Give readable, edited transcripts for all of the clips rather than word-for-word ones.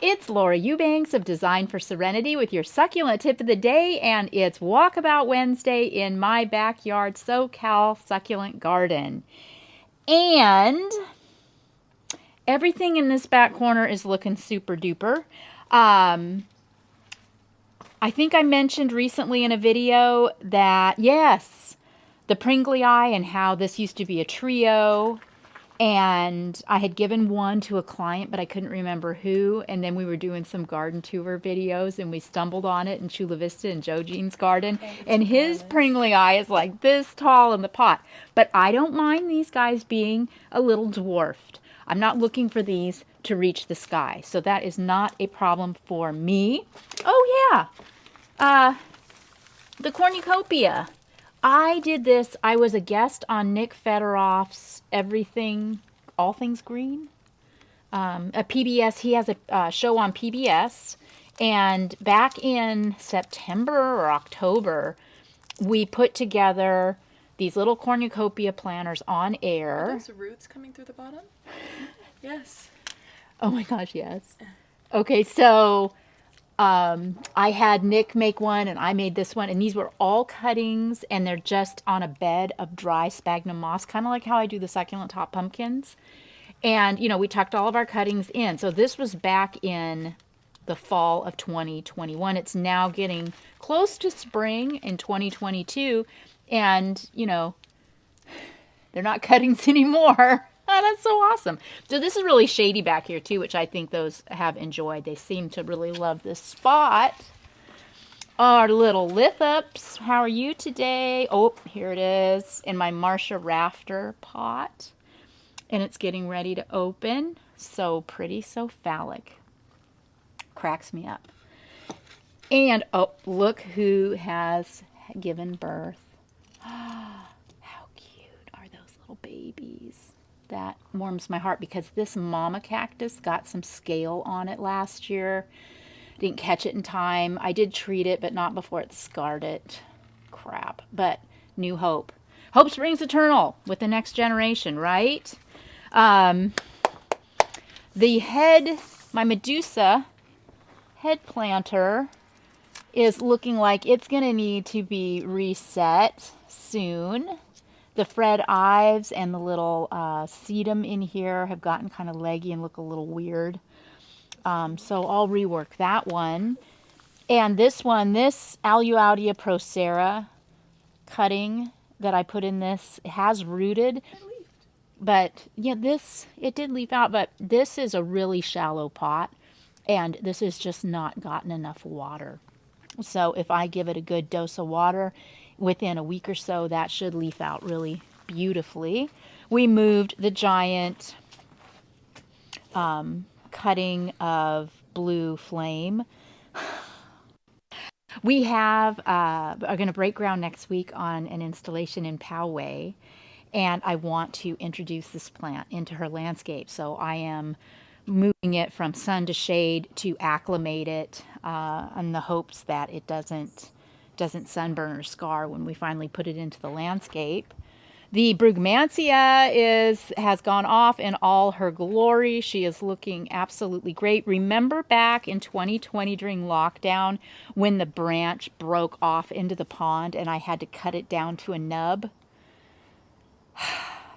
It's Laura Eubanks of Design for Serenity with your succulent tip of the day, and it's Walkabout Wednesday in my backyard SoCal succulent garden. And everything in this back corner is looking super duper. I think I mentioned recently in a video that, yes, the Pringley Eye and how this used to be a trio. And I had given one to a client, but I couldn't remember who. And then we were doing some garden tour videos, and we stumbled on it in Chula Vista in Joe Jean's garden. And his Pringley Eye is like this tall in the pot. But I don't mind these guys being a little dwarfed. I'm not looking for these to reach the sky. So that is not a problem for me. Oh, yeah. The cornucopia. I did this. I was a guest on Nick Federoff's Everything, All Things Green, a PBS. He has a show on PBS. And back in September or October, we put together these little cornucopia planters on air. Are those roots coming through the bottom? Yes. Oh my gosh, yes. Okay, so I had Nick make one, and I made this one, and these were all cuttings, and they're just on a bed of dry sphagnum moss, kind of like how I do the succulent top pumpkins. And, you know, we tucked all of our cuttings in. So this was back in the fall of 2021. It's now getting close to spring in 2022, and, you know, they're not cuttings anymore. Oh, that's so awesome. So this is really shady back here too, which I think those have enjoyed. They seem to really love this spot. Our little lithops. How are you today? Oh, here it is in my Marcia rafter pot. And it's getting ready to open. So pretty, so phallic. Cracks me up. And oh, look who has given birth. How cute are those little babies? That warms my heart because this mama cactus got some scale on it last year. Didn't catch it in time. I did treat it, but not before it scarred it. Crap. But new hope. Hope springs eternal with the next generation, right? The head, my Medusa head planter is looking like it's going to need to be reset soon. The Fred Ives and the little sedum in here have gotten kind of leggy and look a little weird. So I'll rework that one. And this one, this Aluaudia procera cutting that I put in this, has rooted. But yeah, it did leaf out, but this is a really shallow pot. And this has just not gotten enough water. So if I give it a good dose of water, within a week or so, that should leaf out really beautifully. We moved the giant cutting of blue flame. We are going to break ground next week on an installation in Poway, and I want to introduce this plant into her landscape. So I am moving it from sun to shade to acclimate it in the hopes that it doesn't sunburn or scar when we finally put it into the landscape. The Brugmansia has gone off in all her glory. She is looking absolutely great. Remember back in 2020 during lockdown when the branch broke off into the pond and I had to cut it down to a nub?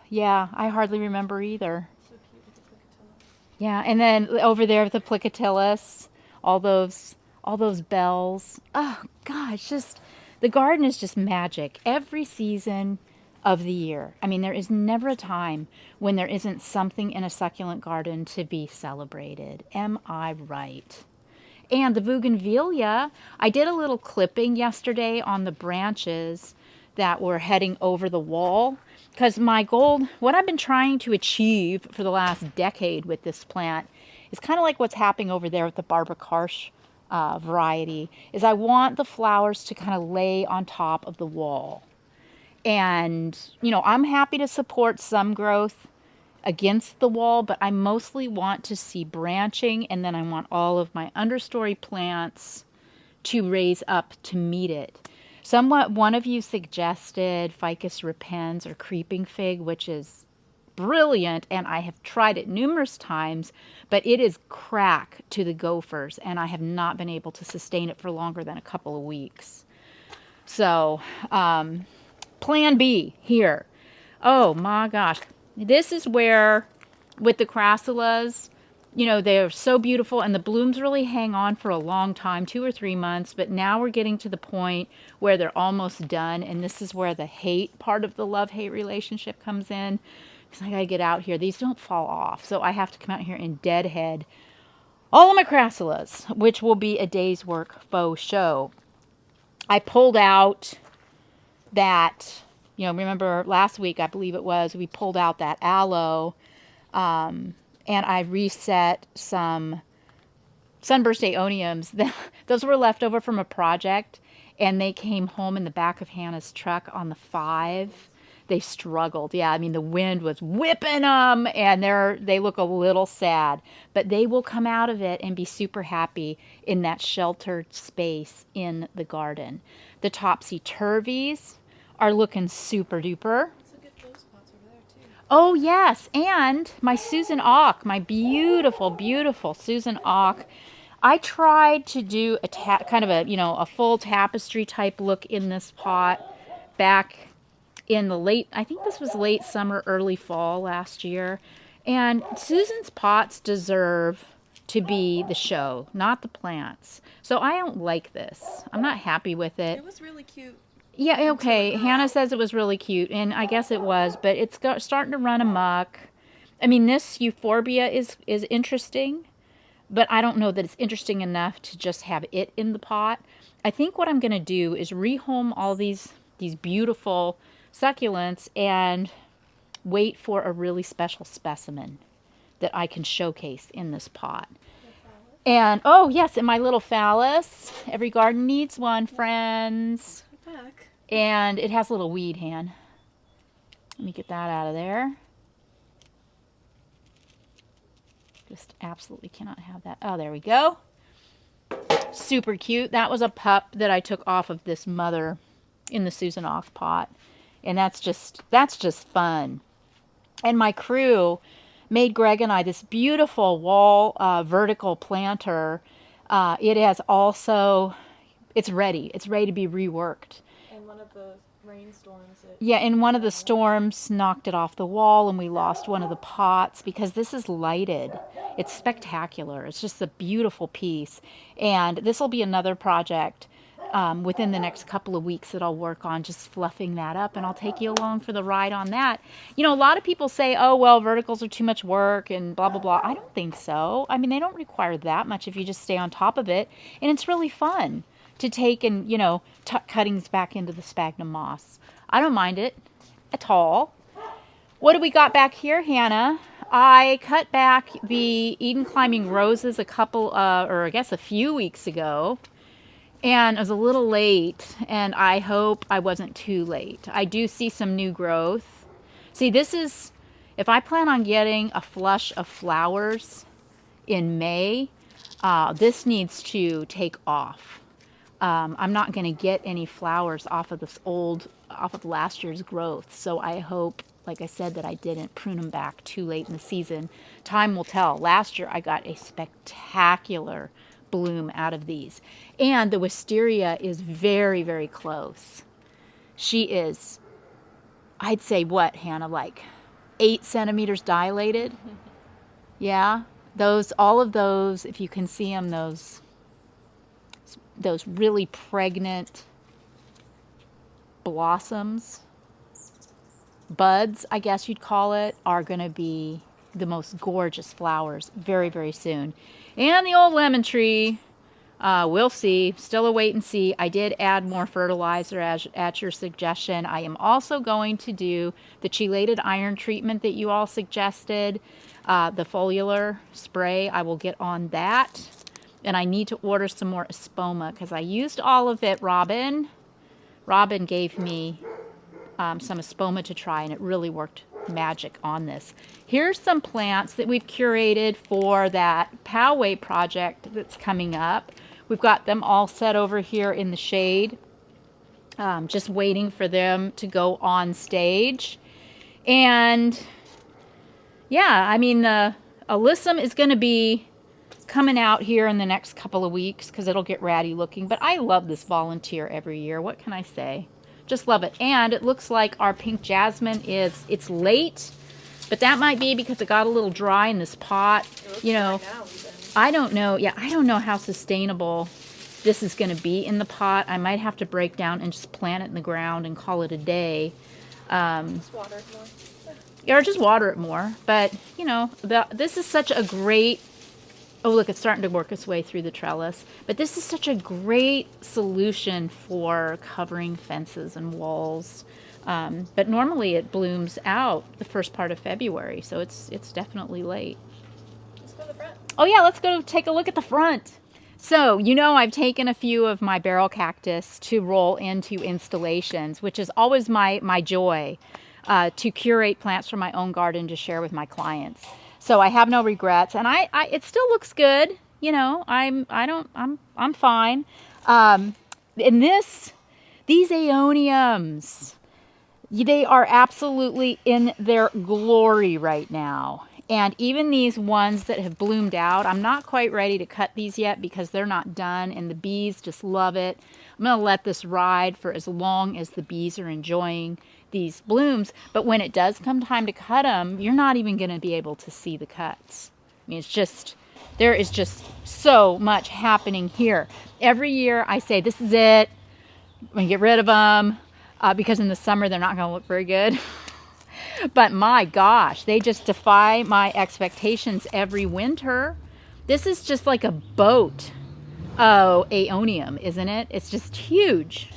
Yeah, I hardly remember either. So cute with the plicatella. Yeah, and then over there with the plicatillus, all those bells. Oh gosh, just the garden is just magic every season of the year. I mean, there is never a time when there isn't something in a succulent garden to be celebrated. Am I right? And the bougainvillea, I did a little clipping yesterday on the branches that were heading over the wall, because my goal, what I've been trying to achieve for the last decade with this plant, is kind of like what's happening over there with the Barbara Karsh variety, is I want the flowers to kind of lay on top of the wall. And, you know, I'm happy to support some growth against the wall, but I mostly want to see branching, and then I want all of my understory plants to raise up to meet it. One of you suggested Ficus repens or creeping fig, which is brilliant, and I have tried it numerous times, but it is crack to the gophers, and I have not been able to sustain it for longer than a couple of weeks. So, plan B here. Oh my gosh. This is where, with the crassulas, they're so beautiful and the blooms really hang on for a long time, 2 or 3 months, but now we're getting to the point where they're almost done, and this is where the hate part of the love-hate relationship comes in. Because I gotta get out here. These don't fall off, so I have to come out here and deadhead all of my crassulas, which will be a day's work faux show. I pulled out that, remember last week, I believe it was, we pulled out that aloe, and I reset some sunburst aeoniums. Those were left over from a project, and they came home in the back of Hannah's truck on the 5. They struggled. Yeah, I mean, the wind was whipping them, and they look a little sad. But they will come out of it and be super happy in that sheltered space in the garden. The topsy-turvies are looking super duper. Oh, yes, and my Susan Ock, my beautiful, beautiful Susan Ock. I tried to do a kind of a full tapestry type look in this pot back in I think this was late summer, early fall last year. And Susan's pots deserve to be the show, not the plants. So I don't like this. I'm not happy with it. It was really cute. Yeah, okay. Hannah says it was really cute, and I guess it was, but it's starting to run amok. I mean, this euphorbia is interesting, but I don't know that it's interesting enough to just have it in the pot. I think what I'm going to do is rehome all these beautiful succulents and wait for a really special specimen that I can showcase in this pot. And, oh, yes, and my little phallus. Every garden needs one, friends. Back. And it has a little weed, Han. Let me get that out of there. Just absolutely cannot have that. Oh, there we go. Super cute. That was a pup that I took off of this mother in the Susan Ock pot. And that's just fun. And my crew made Greg and I this beautiful wall vertical planter. It has also, it's ready. It's ready to be reworked. And one of the rainstorms. Yeah, and one of the storms knocked it off the wall, and we lost one of the pots because this is lighted. It's spectacular. It's just a beautiful piece. And this will be another project within the next couple of weeks that I'll work on, just fluffing that up, and I'll take you along for the ride on that. A lot of people say, oh, well, verticals are too much work and blah, blah, blah. I don't think so. I mean, they don't require that much if you just stay on top of it, and it's really fun to take and, tuck cuttings back into the sphagnum moss. I don't mind it at all. What do we got back here, Hannah? I cut back the Eden Climbing Roses a few weeks ago. And I was a little late, and I hope I wasn't too late. I do see some new growth. See, this is, if I plan on getting a flush of flowers in May, this needs to take off. I'm not going to get any flowers off of last year's growth. So I hope, like I said, that I didn't prune them back too late in the season. Time will tell. Last year I got a spectacular bloom out of these. And the wisteria is very, very close. She is, I'd say what, Hannah, like 8 centimeters dilated? Yeah. All of those, if you can see them, those really pregnant blossoms, buds, I guess you'd call it, are going to be the most gorgeous flowers very, very soon. And the old lemon tree, we'll see. Still a wait and see. I did add more fertilizer at your suggestion. I am also going to do the chelated iron treatment that you all suggested, the foliar spray. I will get on that. And I need to order some more espoma because I used all of it, Robin. Robin gave me some espoma to try, and it really worked magic on this. Here's some plants that we've curated for that Poway project that's coming up. We've got them all set over here in the shade, just waiting for them to go on stage. And Yeah, I mean, the alyssum is going to be coming out here in the next couple of weeks because it'll get ratty looking. But I love this volunteer every year. What can I say? Just love it. And it looks like our pink jasmine it's late, but that might be because it got a little dry in this pot. It looks You know, dry now even. I don't know. Yeah, I don't know how sustainable this is going to be in the pot. I might have to break down and just plant it in the ground and call it a day. Just water it more. Or just water it more. But, you know, this is such a great... Oh, look, it's starting to work its way through the trellis. But this is such a great solution for covering fences and walls. But normally it blooms out the first part of February, so it's definitely late. Let's go to the front. Oh yeah, let's go take a look at the front. So, you know, I've taken a few of my barrel cactus to roll into installations, which is always my joy, to curate plants from my own garden to share with my clients. So I have no regrets, and it still looks good. You know, I'm fine. And these aeoniums, they are absolutely in their glory right now. And even these ones that have bloomed out, I'm not quite ready to cut these yet because they're not done and the bees just love it. I'm going to let this ride for as long as the bees are enjoying these blooms. But when it does come time to cut them, you're not even going to be able to see the cuts. I mean, there is just so much happening here. Every year I say, this is it. I'm going to get rid of them because in the summer they're not going to look very good. But my gosh, they just defy my expectations every winter. This is just like a boat. Oh, aeonium, isn't it? It's just huge.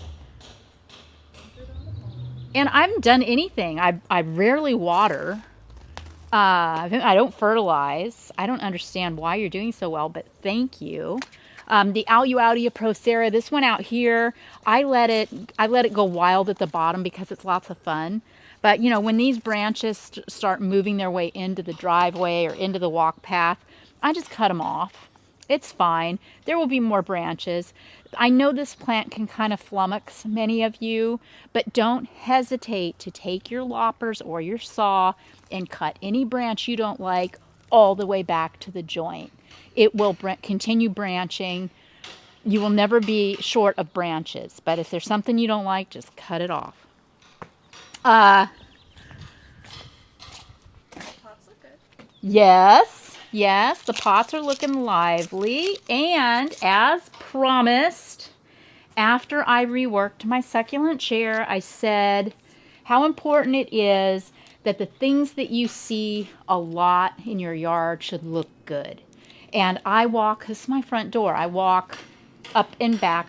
And I haven't done anything. I rarely water. I don't fertilize. I don't understand why you're doing so well, but thank you. The Aluaudia procera, this one out here, I let it go wild at the bottom because it's lots of fun. But, you know, when these branches start moving their way into the driveway or into the walk path, I just cut them off. It's fine. There will be more branches. I know this plant can kind of flummox many of you, but don't hesitate to take your loppers or your saw and cut any branch you don't like all the way back to the joint. It will continue branching. You will never be short of branches, but if there's something you don't like, just cut it off. Pots look good. Yes, the pots are looking lively. And as promised, after I reworked my succulent chair, I said how important it is that the things that you see a lot in your yard should look good. And I walk, this is my front door, I walk up and back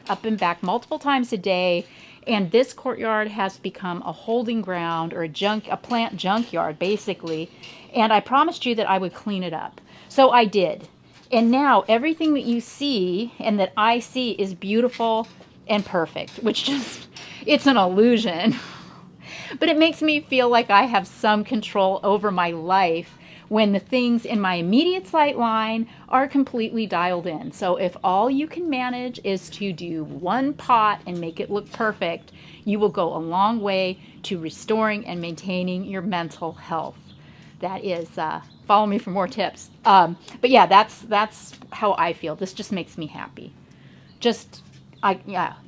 multiple times a day. And this courtyard has become a holding ground or a plant junkyard, basically. And I promised you that I would clean it up. So I did. And now everything that you see and that I see is beautiful and perfect, which just, it's an illusion. But it makes me feel like I have some control over my life when the things in my immediate sight line are completely dialed in. So if all you can manage is to do one pot and make it look perfect, you will go a long way to restoring and maintaining your mental health. That is, follow me for more tips. But yeah, that's how I feel. This just makes me happy. I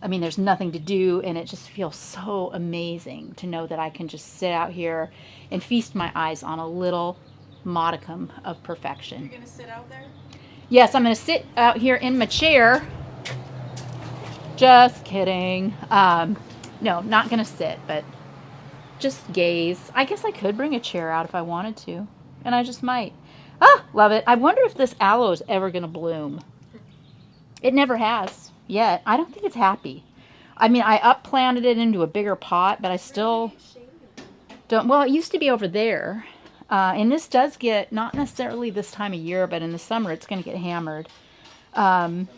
mean, there's nothing to do, and it just feels so amazing to know that I can just sit out here and feast my eyes on a little modicum of perfection. You're going to sit out there? Yes, I'm going to sit out here in my chair. Just kidding. No, not going to sit, but just gaze. I guess I could bring a chair out if I wanted to, and I just might. Ah, love it. I wonder if this aloe is ever going to bloom. It never has yet. I don't think it's happy. I mean, I upplanted it into a bigger pot, but I still don't. Well, it used to be over there. And this does get, not necessarily this time of year, but in the summer it's going to get hammered. And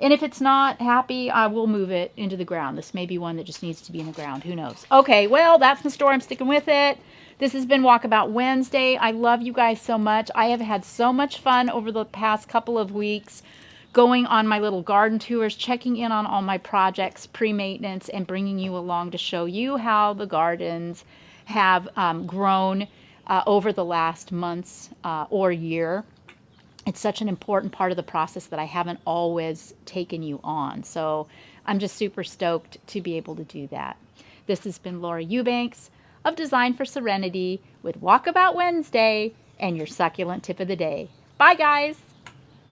if it's not happy, I will move it into the ground. This may be one that just needs to be in the ground. Who knows? Okay, well, that's my story. I'm sticking with it. This has been Walkabout Wednesday. I love you guys so much. I have had so much fun over the past couple of weeks going on my little garden tours, checking in on all my projects, pre-maintenance, and bringing you along to show you how the gardens have grown over the last months or year. It's such an important part of the process that I haven't always taken you on. So I'm just super stoked to be able to do that. This has been Laura Eubanks of Design for Serenity with Walkabout Wednesday and your succulent tip of the day. Bye, guys.